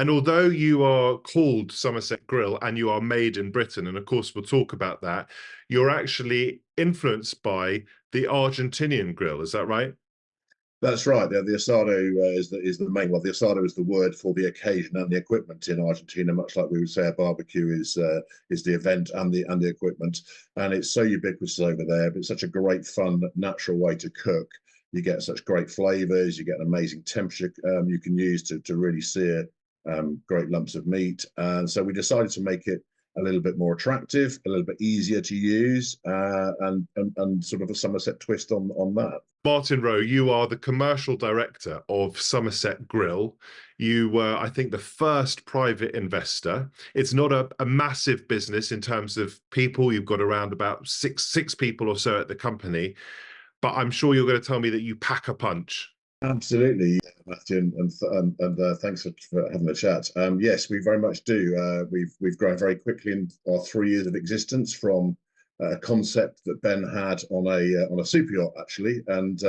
And although you are called Somerset Grill and you are made in Britain, and of course we'll talk about that, you're actually influenced by the Argentinian grill. Is that right? That's right. The asado is the main one. The asado is the word for the occasion and the equipment in Argentina, much like we would say a barbecue is the event and the equipment. And it's so ubiquitous over there. But it's such a great, fun, natural way to cook. You get such great flavors. You get an amazing temperature you can use to really sear great lumps of meat. And so we decided to make it a little bit more attractive, a little bit easier to use, and sort of a Somerset twist on that. Martin Rowe, you are the commercial director of Somerset Grill. You were, I think, the first private investor. It's not a massive business in terms of people. You've got around about six people or so at the company, but I'm sure you're going to tell me that you pack a punch. Absolutely, Matthew, and thanks for having the chat. Yes, we very much do. We've grown very quickly in our 3 years of existence from a concept that Ben had on a super yacht actually, and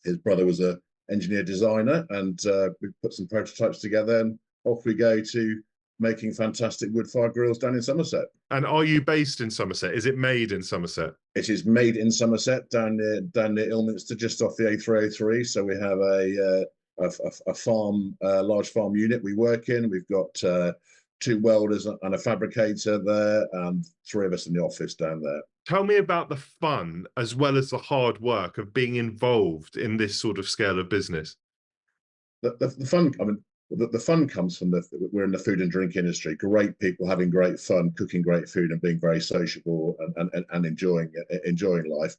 his brother was a engineer designer, and we put some prototypes together, and off we go to making fantastic wood-fired grills down in Somerset. And are you based in Somerset? Is it made in Somerset? It is made in Somerset, down near Ilminster, just off the A303. So we have a farm, large farm unit we work in. We've got 2 welders and a fabricator there, and 3 of us in the office down there. Tell me about the fun as well as the hard work of being involved in this sort of scale of business. The fun, I mean, the fun comes from we're in the food and drink industry. Great people having great fun, cooking great food, and being very sociable and enjoying life.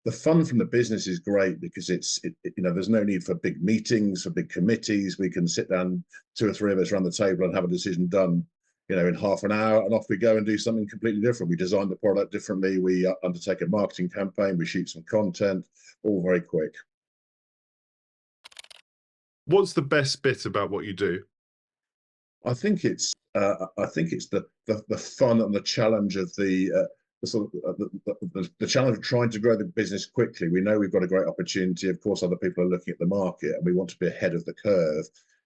The fun from the business is great because there's no need for big meetings, for big committees. We can sit down, 2 or 3 of us around the table, and have a decision done, in half an hour, and off we go and do something completely different. We design the product differently. We undertake a marketing campaign. We shoot some content, all very quick. What's the best bit about what you do? I think it's the fun and the challenge of the challenge of trying to grow the business quickly. We know we've got a great opportunity. Of course, other people are looking at the market, and we want to be ahead of the curve.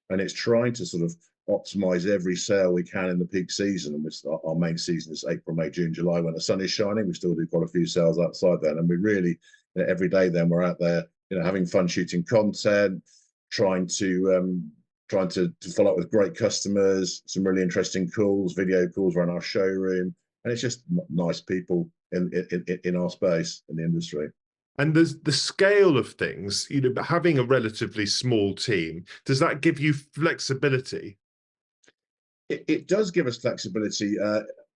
And it's trying to sort of optimize every sale we can in the peak season. And our main season is April, May, June, July, when the sun is shining. We still do quite a few sales outside then, and we really, every day then we're out there, having fun shooting content, trying to follow up with great customers, some really interesting calls, video calls around our showroom, and it's just nice people in our space in the industry. And there's the scale of things, having a relatively small team, does that give you flexibility? It does give us flexibility,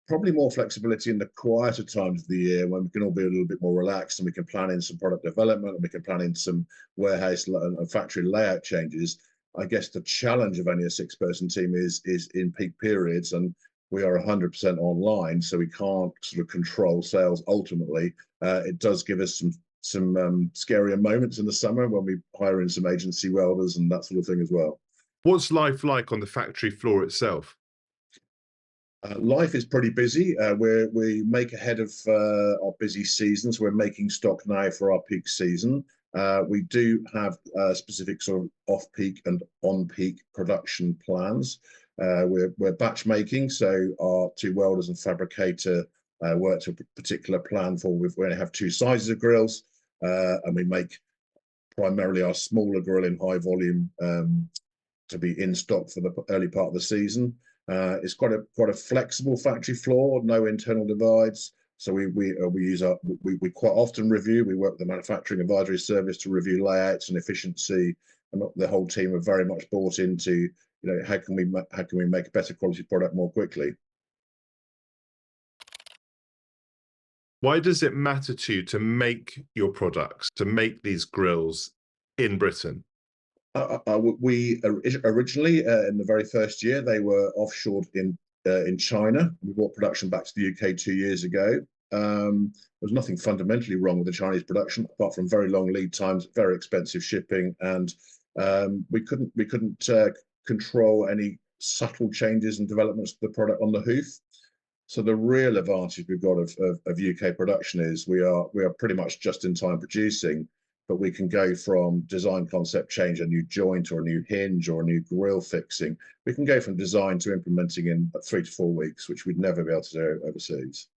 probably more flexibility in the quieter times of the year when we can all be a little bit more relaxed, and we can plan in some product development, and we can plan in some warehouse and factory layout changes. I guess the challenge of only a 6-person team is in peak periods, and we are 100% online, so we can't sort of control sales ultimately. It does give us some scarier moments in the summer when we hire in some agency welders and that sort of thing as well. What's life like on the factory floor itself? Life is pretty busy. We make ahead of our busy seasons. We're making stock now for our peak season. We do have specific sort of off-peak and on-peak production plans. We're batch making, so our 2 welders and fabricator work to a particular plan for. We only have 2 sizes of grills, and we make primarily our smaller grill in high volume to be in stock for the early part of the season. It's quite a flexible factory floor, no internal divides. So we quite often review. We work with the manufacturing advisory service to review layouts and efficiency, and the whole team are very much bought into how can we make a better quality product more quickly. Why does it matter to you to make your products, to make these grills in Britain? We originally, in the very first year, they were offshored in China. We brought production back to the UK 2 years ago. There was nothing fundamentally wrong with the Chinese production, apart from very long lead times, very expensive shipping, and we couldn't control any subtle changes and developments to the product on the hoof. So the real advantage we've got of UK production is we are pretty much just in time producing. but we can go from design concept change, a new joint or a new hinge or a new grill fixing. We can go from design to implementing in 3 to 4 weeks, which we'd never be able to do overseas.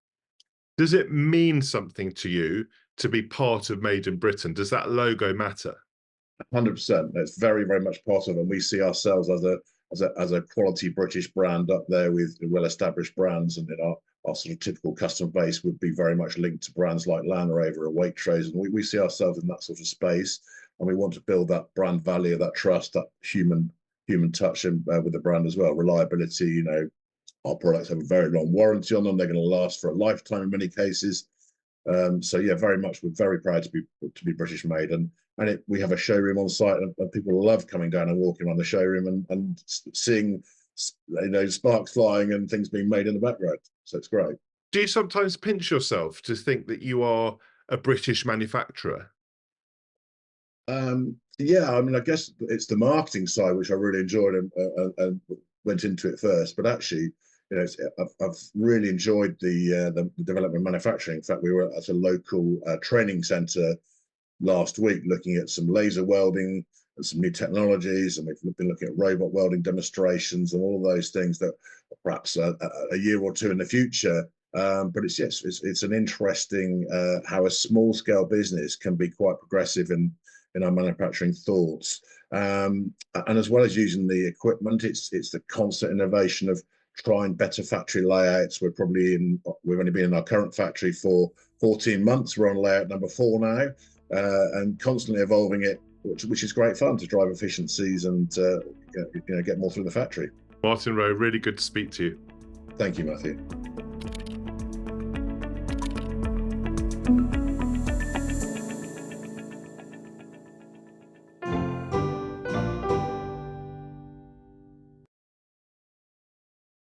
Does it mean something to you to be part of Made in Britain? Does that logo matter? 100%. It's very, very much part of it. And we see ourselves as a quality British brand up there with well-established brands, and our sort of typical customer base would be very much linked to brands like Land Rover or Waitrose, and we see ourselves in that sort of space, and we want to build that brand value, that trust, that human touch with the brand as well. Reliability, you know, our products have a very long warranty on them. They're going to last for a lifetime in many cases. So yeah, very much. We're very proud to be British made, and we have a showroom on site, and people love coming down and walking around the showroom and seeing, you know, sparks flying and things being made in the background. So it's great. Do you sometimes pinch yourself to think that you are a British manufacturer? Yeah, I mean, I guess it's the marketing side which I really enjoyed and went into it first. But actually, you know, I've really enjoyed the development of manufacturing. In fact, we were at a local training centre last week looking at some laser welding and some new technologies, and we've been looking at robot welding demonstrations and all those things that perhaps a year or two in the future. But it's an interesting how a small scale business can be quite progressive in our manufacturing thoughts. And as well as using the equipment, it's the constant innovation of trying better factory layouts. We've only been in our current factory for 14 months. We're on layout number 4 now, and constantly evolving it, which is great fun to drive efficiencies and get more through the factory. Martin Rowe, really good to speak to you. Thank you, Matthew.